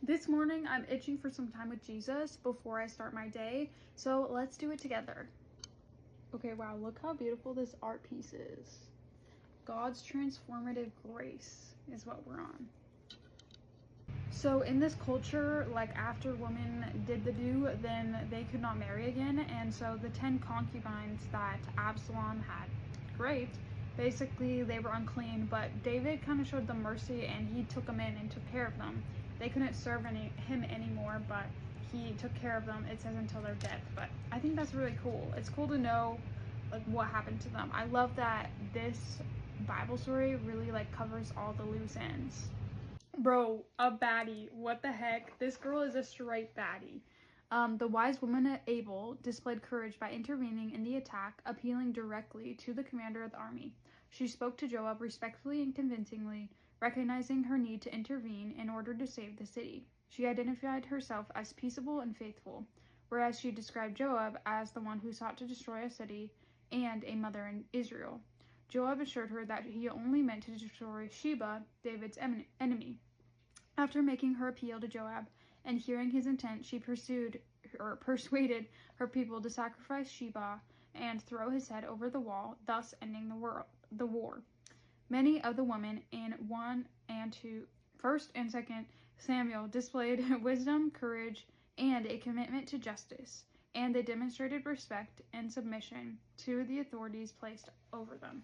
This morning, I'm itching for some time with Jesus before I start my day, so let's do it together. Okay, wow, look how beautiful this art piece is. God's transformative grace is what we're on. So in this culture, like after women did the do, then they could not marry again, and so the 10 concubines that Absalom had raped, basically they were unclean, but David kind of showed them mercy and he took them in and took care of them. They couldn't serve him anymore, but he took care of them, it says, until their death. But I think that's really cool. It's cool to know like what happened to them. I love that this Bible story really like covers all the loose ends. Bro, a baddie. What the heck? This girl is a straight baddie. The wise woman Abel displayed courage by intervening in the attack, appealing directly to the commander of the army. She spoke to Joab respectfully and convincingly, recognizing her need to intervene in order to save the city. She identified herself as peaceable and faithful, whereas she described Joab as the one who sought to destroy a city and a mother in Israel. Joab assured her that he only meant to destroy Sheba, David's enemy. After making her appeal to Joab and hearing his intent, she persuaded her people to sacrifice Sheba and throw his head over the wall, thus ending the war. Many of the women in 1 and 2, 1st and 2nd Samuel displayed wisdom, courage, and a commitment to justice, and they demonstrated respect and submission to the authorities placed over them.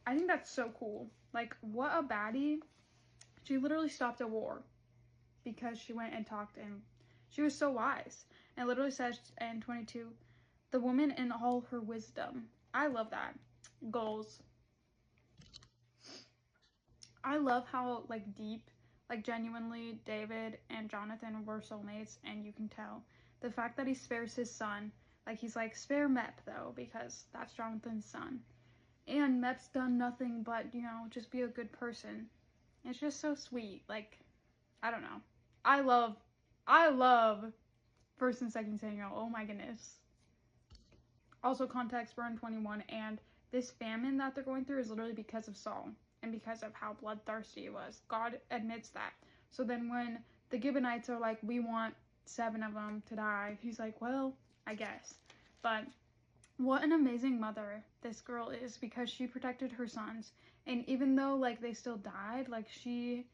I think that's so cool. Like, what a baddie. She literally stopped a war because she went and talked, and she was so wise. And it literally says in 22, the woman in all her wisdom. I love that. Goals. I love how like deep, like genuinely David and Jonathan were soulmates, and you can tell. The fact that he spares his son, like he's like, spare Mep though, because that's Jonathan's son. And Mep's done nothing but, you know, just be a good person. It's just so sweet. Like, I don't know. I love 1st and 2nd Samuel. Oh my goodness. Also, context, we're in 21, and this famine that they're going through is literally because of Saul and because of how bloodthirsty he was. God admits that. So then when the Gibeonites are like, we want 7 of them to die, he's like, well, I guess. But what an amazing mother this girl is, because she protected her sons, and even though like they still died, like she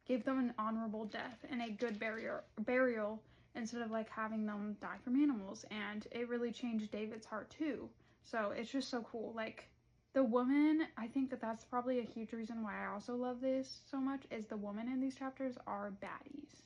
gave them an honorable death and a good burial instead of like having them die from animals. And it really changed David's heart too. So it's just so cool. Like the woman, I think that's probably a huge reason why I also love this so much, is the women in these chapters are baddies.